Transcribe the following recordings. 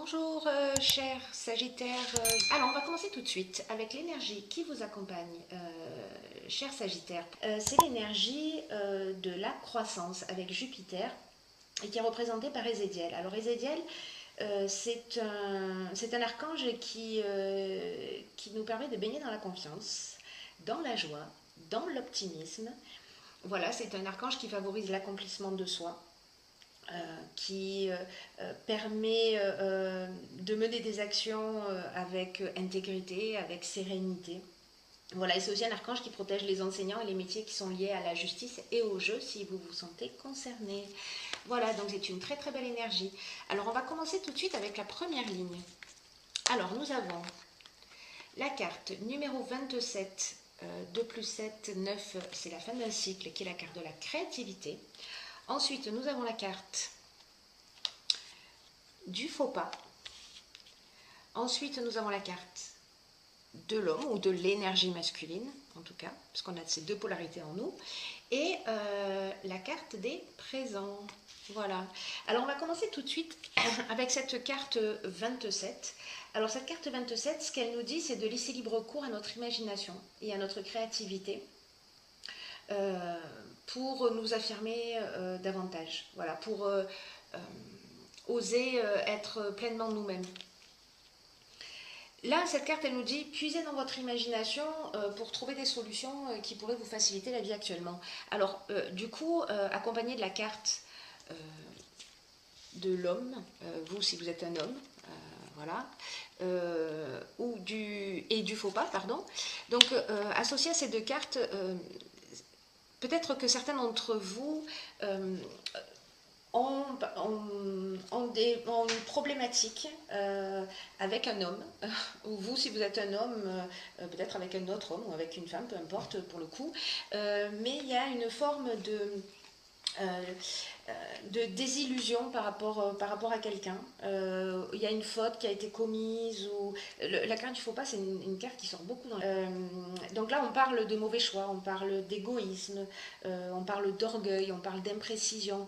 Bonjour chers Sagittaires. Alors on va commencer tout de suite avec l'énergie qui vous accompagne, chers Sagittaires. C'est l'énergie de la croissance avec Jupiter et qui est représentée par Ézéchiel. Alors Ézéchiel, c'est un archange qui nous permet de baigner dans la confiance, dans la joie, dans l'optimisme. Voilà, c'est un archange qui favorise l'accomplissement de soi, qui permet de mener des actions avec intégrité, avec sérénité. Voilà, et c'est aussi un archange qui protège les enseignants et les métiers qui sont liés à la justice et au jeu si vous vous sentez concerné. Voilà, donc c'est une très très belle énergie. Alors on va commencer tout de suite avec la première ligne. Alors nous avons la carte numéro 27, 2 plus 7, 9, c'est la fin d'un cycle qui est la carte de la créativité. Ensuite, nous avons la carte du faux pas. Ensuite, nous avons la carte de l'homme ou de l'énergie masculine, en tout cas, parce qu'on a ces deux polarités en nous. Et la carte des présents. Voilà. Alors, on va commencer tout de suite avec cette carte 27. Alors, cette carte 27, ce qu'elle nous dit, c'est de laisser libre cours à notre imagination et à notre créativité. Pour nous affirmer davantage, voilà, pour oser être pleinement nous-mêmes. Là, cette carte, elle nous dit, puisez dans votre imagination pour trouver des solutions qui pourraient vous faciliter la vie actuellement. Alors, du coup, accompagné de la carte de l'homme, vous si vous êtes un homme, voilà, et du faux pas, pardon. Donc, associé à ces deux cartes, peut-être que certains d'entre vous ont une problématique avec un homme, ou vous, si vous êtes un homme, peut-être avec un autre homme ou avec une femme, peu importe pour le coup, mais il y a une forme de désillusion par rapport à quelqu'un. Il y a une faute qui a été commise, ou la carte du faux pas, c'est une carte qui sort beaucoup dans donc là on parle de mauvais choix, on parle d'égoïsme, on parle d'orgueil, on parle d'imprécision.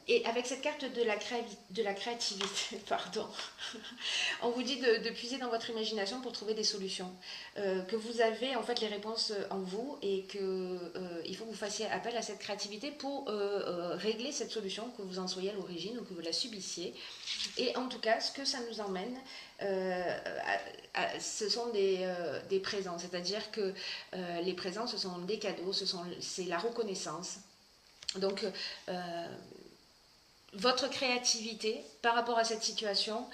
Et avec cette carte de la créativité, pardon, on vous dit de puiser dans votre imagination pour trouver des solutions, que vous avez en fait les réponses en vous et qu'il faut que vous fassiez appel à cette créativité pour régler cette solution, que vous en soyez à l'origine ou que vous la subissiez. Et en tout cas, ce que ça nous emmène, ce sont des présents, c'est-à-dire que les présents, ce sont des cadeaux, c'est la reconnaissance. Donc, votre créativité par rapport à cette situation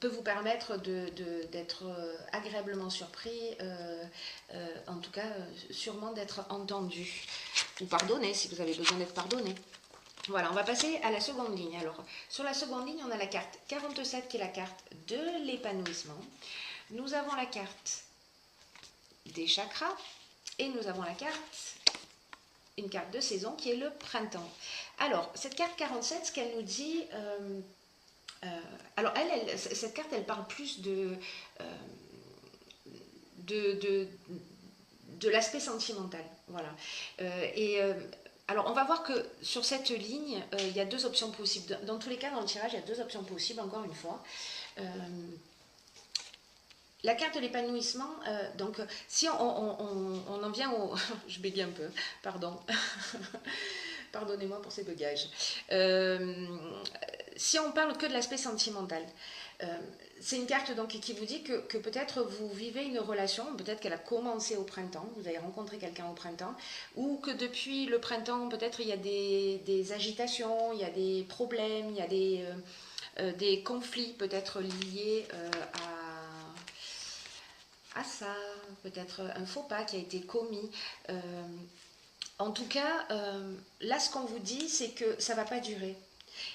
peut vous permettre d'être agréablement surpris, en tout cas sûrement d'être entendu ou pardonné si vous avez besoin d'être pardonné. Voilà, on va passer à la seconde ligne. Alors, sur la seconde ligne, on a la carte 47 qui est la carte de l'épanouissement. Nous avons la carte des chakras et nous avons la carte, une carte de saison qui est le printemps. Alors, cette carte 47, ce qu'elle nous dit, alors cette carte, elle parle plus de l'aspect sentimental. Voilà. Alors, on va voir que sur cette ligne, il y a deux options possibles. Dans tous les cas, dans le tirage, il y a deux options possibles, encore une fois. La carte de l'épanouissement, donc si on en vient au... je bégaye un peu, pardon. Pardonnez-moi pour ces bugages. Si on parle que de l'aspect sentimental, c'est une carte donc qui vous dit que peut-être vous vivez une relation, peut-être qu'elle a commencé au printemps, vous avez rencontré quelqu'un au printemps, ou que depuis le printemps, peut-être il y a des agitations, il y a des problèmes, il y a des conflits peut-être liés à ça, peut-être un faux pas qui a été commis. En tout cas, là, ce qu'on vous dit, c'est que ça ne va pas durer.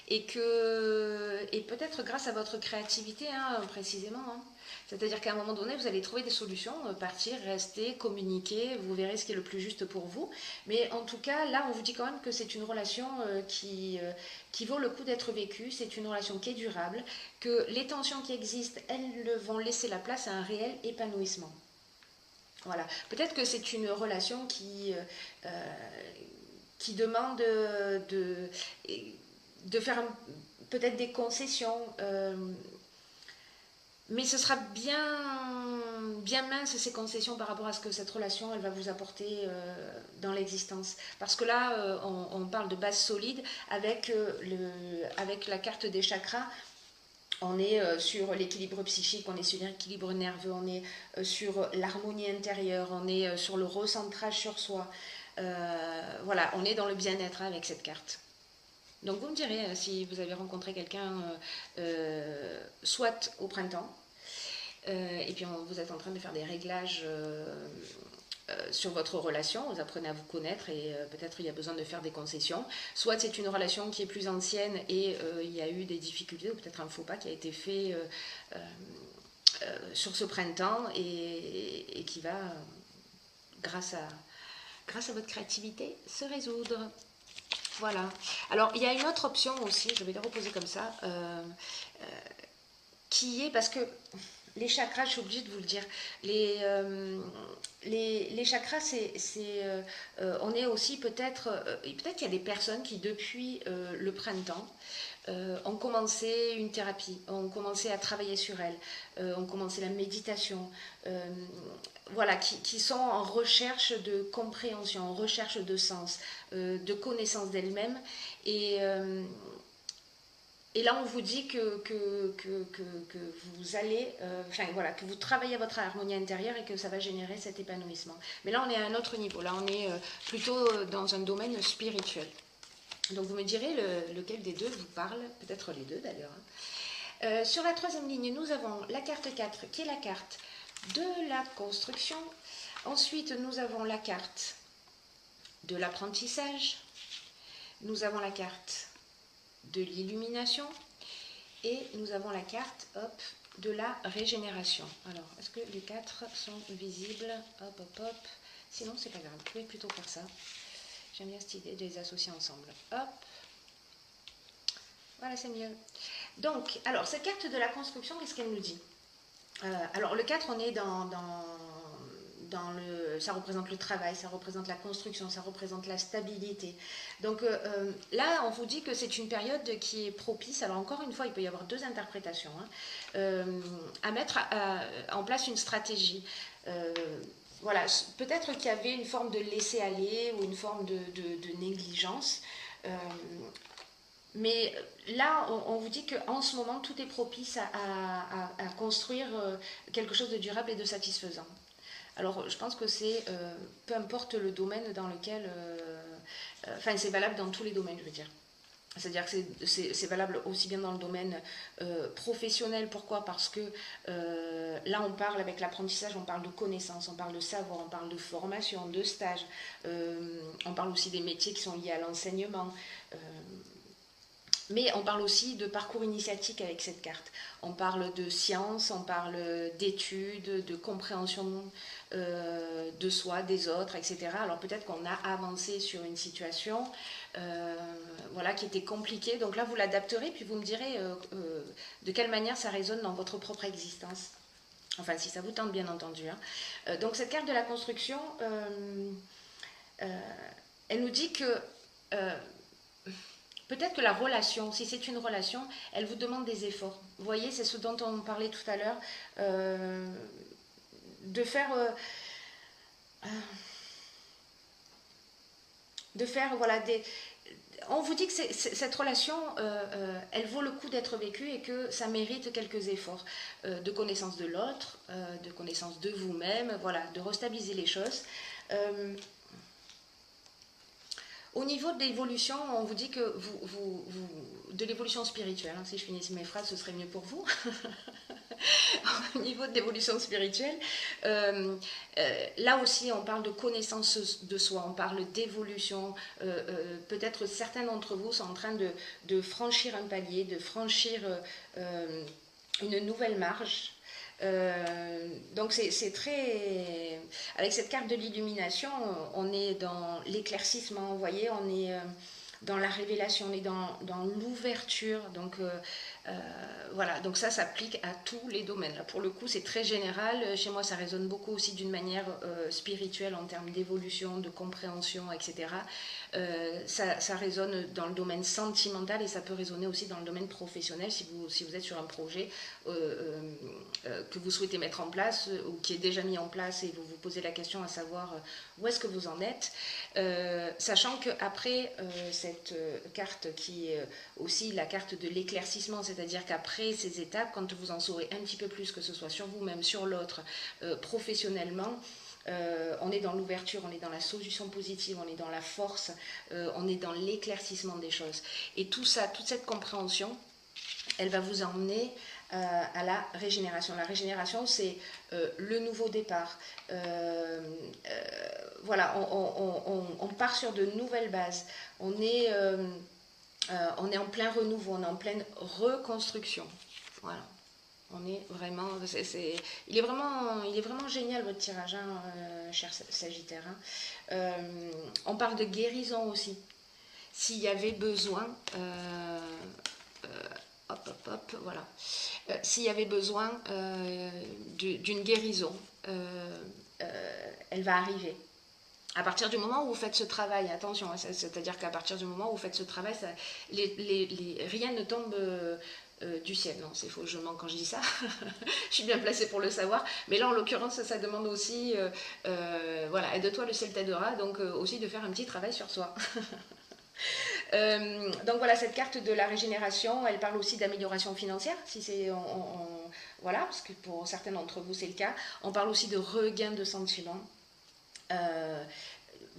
Et peut-être grâce à votre créativité, hein, précisément. Hein. C'est-à-dire qu'à un moment donné, vous allez trouver des solutions, partir, rester, communiquer, vous verrez ce qui est le plus juste pour vous. Mais en tout cas, là, on vous dit quand même que c'est une relation qui vaut le coup d'être vécue, c'est une relation qui est durable, que les tensions qui existent, elles vont laisser la place à un réel épanouissement. Voilà. Peut-être que c'est une relation qui demande de faire peut-être des concessions, mais ce sera bien mince ces concessions par rapport à ce que cette relation elle va vous apporter dans l'existence. Parce que là, on parle de base solide avec la carte des chakras. On est sur l'équilibre psychique, on est sur l'équilibre nerveux, on est sur l'harmonie intérieure, on est sur le recentrage sur soi. Voilà, on est dans le bien-être avec cette carte. Donc vous me direz si vous avez rencontré quelqu'un soit au printemps, et puis vous êtes en train de faire des réglages sur votre relation, vous apprenez à vous connaître et peut-être il y a besoin de faire des concessions. Soit c'est une relation qui est plus ancienne et il y a eu des difficultés ou peut-être un faux pas qui a été fait sur ce printemps et qui va, grâce à votre créativité, se résoudre. Voilà. Alors, il y a une autre option aussi, je vais les reposer comme ça, qui est, parce que les chakras, je suis obligée de vous le dire, les chakras, on est aussi peut-être qu'il y a des personnes qui, depuis le printemps, ont commencé une thérapie, ont commencé à travailler sur elles, ont commencé la méditation, voilà, qui sont en recherche de compréhension, en recherche de sens, de connaissance d'elles-mêmes. Et là, on vous dit que vous allez, voilà, que vous travaillez à votre harmonie intérieure et que ça va générer cet épanouissement. Mais là, on est à un autre niveau. Là, on est plutôt dans un domaine spirituel. Donc, vous me direz lequel des deux vous parle, peut-être les deux d'ailleurs. Sur la troisième ligne, nous avons la carte 4, qui est la carte de la construction. Ensuite, nous avons la carte de l'apprentissage. Nous avons la carte de l'illumination et nous avons la carte de la régénération. Alors, est-ce que les quatre sont visibles? Hop. Sinon, c'est pas grave. Vous pouvez plutôt faire ça. J'aime bien cette idée de les associer ensemble. Hop. Voilà, c'est mieux. Donc, alors, cette carte de la construction, qu'est-ce qu'elle nous dit? Alors, le 4, on est ça représente le travail, ça représente la construction, ça représente la stabilité. Donc là, on vous dit que c'est une période qui est propice. Alors encore une fois, il peut y avoir deux interprétations, à mettre en place une stratégie. Voilà, peut-être qu'il y avait une forme de laisser-aller ou une forme de négligence. Mais là, on vous dit qu'en ce moment, tout est propice à construire quelque chose de durable et de satisfaisant. Alors, je pense que c'est, peu importe le domaine dans lequel... c'est valable dans tous les domaines, je veux dire. C'est-à-dire que c'est valable aussi bien dans le domaine professionnel. Pourquoi? Parce que là, on parle avec l'apprentissage, on parle de connaissances, on parle de savoir, on parle de formation, de stage. On parle aussi des métiers qui sont liés à l'enseignement. Mais on parle aussi de parcours initiatique avec cette carte. On parle de science, on parle d'études, de compréhension de soi, des autres, etc. Alors peut-être qu'on a avancé sur une situation voilà, qui était compliquée. Donc là, vous l'adapterez, puis vous me direz de quelle manière ça résonne dans votre propre existence. Enfin, si ça vous tente, bien entendu. Donc cette carte de la construction, elle nous dit que... peut-être que la relation, si c'est une relation, elle vous demande des efforts. Vous voyez, c'est ce dont on parlait tout à l'heure, de faire voilà, on vous dit que cette relation, elle vaut le coup d'être vécue et que ça mérite quelques efforts de connaissance de l'autre, de connaissance de vous-même, voilà, de restabiliser les choses. Au niveau de l'évolution, on vous dit que de l'évolution spirituelle, si je finissais mes phrases, ce serait mieux pour vous. Au niveau de l'évolution spirituelle, là aussi, on parle de connaissance de soi, on parle d'évolution. Peut-être certains d'entre vous sont en train de franchir un palier, de franchir une nouvelle marche. Donc c'est très... Avec cette carte de l'illumination, on est dans l'éclaircissement, vous voyez, on est dans la révélation, on est dans l'ouverture. Donc Voilà, donc ça s'applique à tous les domaines. Là, pour le coup, c'est très général. Chez moi, ça résonne beaucoup aussi d'une manière spirituelle en termes d'évolution, de compréhension, etc. Ça résonne dans le domaine sentimental et ça peut résonner aussi dans le domaine professionnel si vous êtes sur un projet que vous souhaitez mettre en place ou qui est déjà mis en place et vous vous posez la question à savoir où est-ce que vous en êtes. Sachant qu'après cette carte qui est aussi la carte de l'éclaircissement, c'est-à-dire qu'après ces étapes, quand vous en saurez un petit peu plus, que ce soit sur vous-même, sur l'autre, professionnellement, on est dans l'ouverture, on est dans la solution positive, on est dans la force, on est dans l'éclaircissement des choses. Et tout ça, toute cette compréhension, elle va vous emmener à la régénération. La régénération, c'est le nouveau départ. Voilà, on part sur de nouvelles bases. On est en plein renouveau, on est en pleine reconstruction. Voilà. On est vraiment, il est vraiment génial votre tirage, hein, cher Sagittaire. Hein. On parle de guérison aussi. S'il y avait besoin, voilà. S'il y avait besoin d'une guérison, elle va arriver. À partir du moment où vous faites ce travail, attention, c'est-à-dire qu'à partir du moment où vous faites ce travail, rien ne tombe du ciel. Non, c'est faux, je mens quand je dis ça. Je suis bien placée pour le savoir. Mais là, en l'occurrence, ça demande aussi, voilà, aide-toi, le ciel t'aidera, donc aussi de faire un petit travail sur soi. Donc voilà, cette carte de la régénération, elle parle aussi d'amélioration financière, si c'est voilà, parce que pour certains d'entre vous c'est le cas. On parle aussi de regain de sentiments.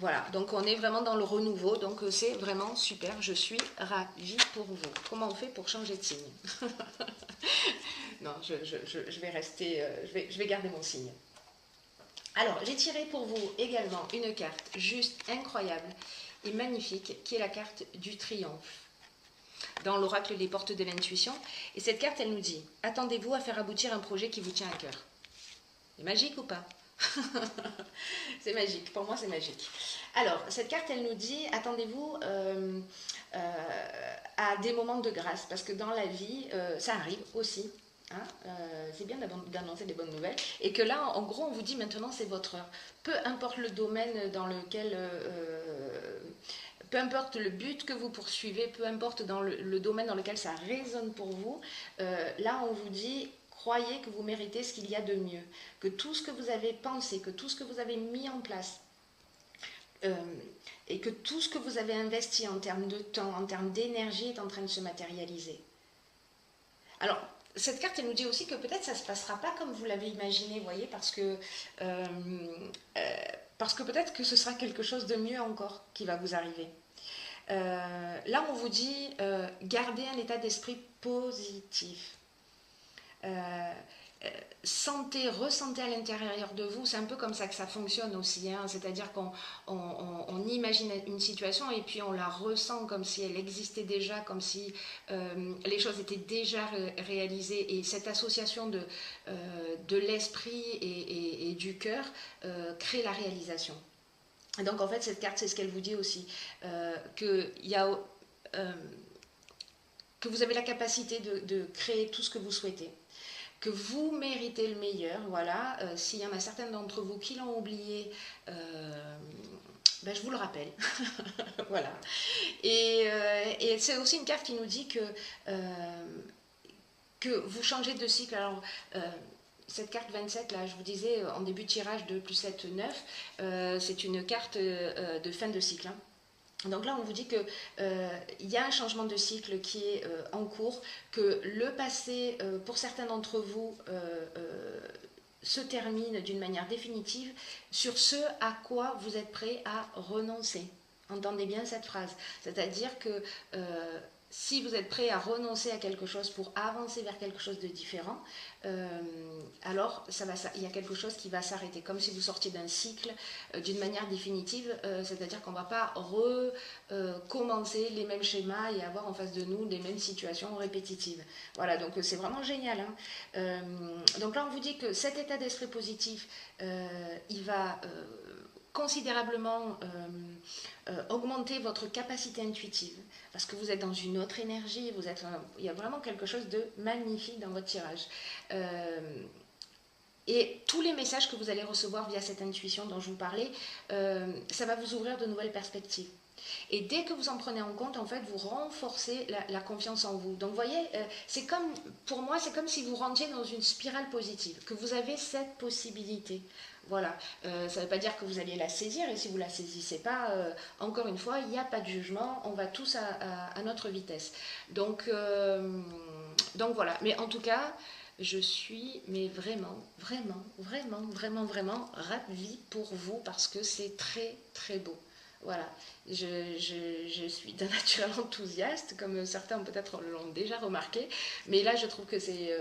Voilà, donc on est vraiment dans le renouveau, donc c'est vraiment super, je suis ravie pour vous. Comment on fait pour changer de signe? Non, je vais rester, je vais garder mon signe. Alors, j'ai tiré pour vous également une carte juste incroyable et magnifique, qui est la carte du triomphe, dans l'oracle des portes de l'intuition. Et cette carte, elle nous dit, attendez-vous à faire aboutir un projet qui vous tient à cœur. C'est magique ou pas? C'est magique, pour moi c'est magique. Alors, cette carte, elle nous dit, attendez-vous à des moments de grâce, parce que dans la vie, ça arrive aussi. Hein, c'est bien d'annoncer des bonnes nouvelles. Et que là, en gros, on vous dit maintenant, c'est votre heure. Peu importe le domaine dans lequel... peu importe le but que vous poursuivez, peu importe dans le domaine dans lequel ça résonne pour vous, là, on vous dit... Croyez que vous méritez ce qu'il y a de mieux, que tout ce que vous avez pensé, que tout ce que vous avez mis en place, et que tout ce que vous avez investi en termes de temps, en termes d'énergie est en train de se matérialiser. Alors, cette carte, elle nous dit aussi que peut-être ça ne se passera pas comme vous l'avez imaginé, vous voyez, parce que peut-être que ce sera quelque chose de mieux encore qui va vous arriver. Là, on vous dit, gardez un état d'esprit positif. Ressentez à l'intérieur de vous, c'est un peu comme ça que ça fonctionne aussi, hein. C'est-à-dire qu'on imagine une situation et puis on la ressent comme si elle existait déjà, comme si les choses étaient déjà réalisées, et cette association de l'esprit et du cœur crée la réalisation. Et donc en fait cette carte, c'est ce qu'elle vous dit aussi, que vous avez la capacité de créer tout ce que vous souhaitez, que vous méritez le meilleur, voilà. S'il y en a certains d'entre vous qui l'ont oublié, ben je vous le rappelle. Voilà. Et c'est aussi une carte qui nous dit que vous changez de cycle. Alors, cette carte 27, là, je vous disais en début de tirage de plus 7, 9, c'est une carte de fin de cycle, hein. Donc là, on vous dit qu'il y a un changement de cycle qui est en cours, que le passé, pour certains d'entre vous, se termine d'une manière définitive sur ce à quoi vous êtes prêt à renoncer. Entendez bien cette phrase. C'est-à-dire que si vous êtes prêt à renoncer à quelque chose pour avancer vers quelque chose de différent, alors il y a quelque chose qui va s'arrêter, comme si vous sortiez d'un cycle d'une manière définitive, c'est-à-dire qu'on ne va pas recommencer les mêmes schémas et avoir en face de nous les mêmes situations répétitives. Voilà, donc c'est vraiment génial, hein. Donc là, on vous dit que cet état d'esprit positif, il va considérablement augmenter votre capacité intuitive, parce que vous êtes dans une autre énergie, il y a vraiment quelque chose de magnifique dans votre tirage. Et tous les messages que vous allez recevoir via cette intuition dont je vous parlais, ça va vous ouvrir de nouvelles perspectives. Et dès que vous en prenez en compte, en fait, vous renforcez la confiance en vous. Donc, vous voyez, c'est comme, pour moi, c'est comme si vous rentriez dans une spirale positive, que vous avez cette possibilité. Voilà, ça ne veut pas dire que vous allez la saisir, et si vous ne la saisissez pas, encore une fois, il n'y a pas de jugement, on va tous à notre vitesse. Donc voilà, mais en tout cas, je suis mais vraiment ravie pour vous parce que c'est très très beau. Voilà, je suis d'un naturel enthousiaste, comme certains peut-être l'ont déjà remarqué, mais là je trouve que c'est...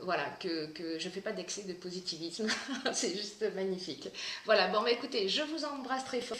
voilà, que je ne fais pas d'excès de positivisme, c'est juste magnifique. Voilà, bon, mais écoutez, je vous embrasse très fort.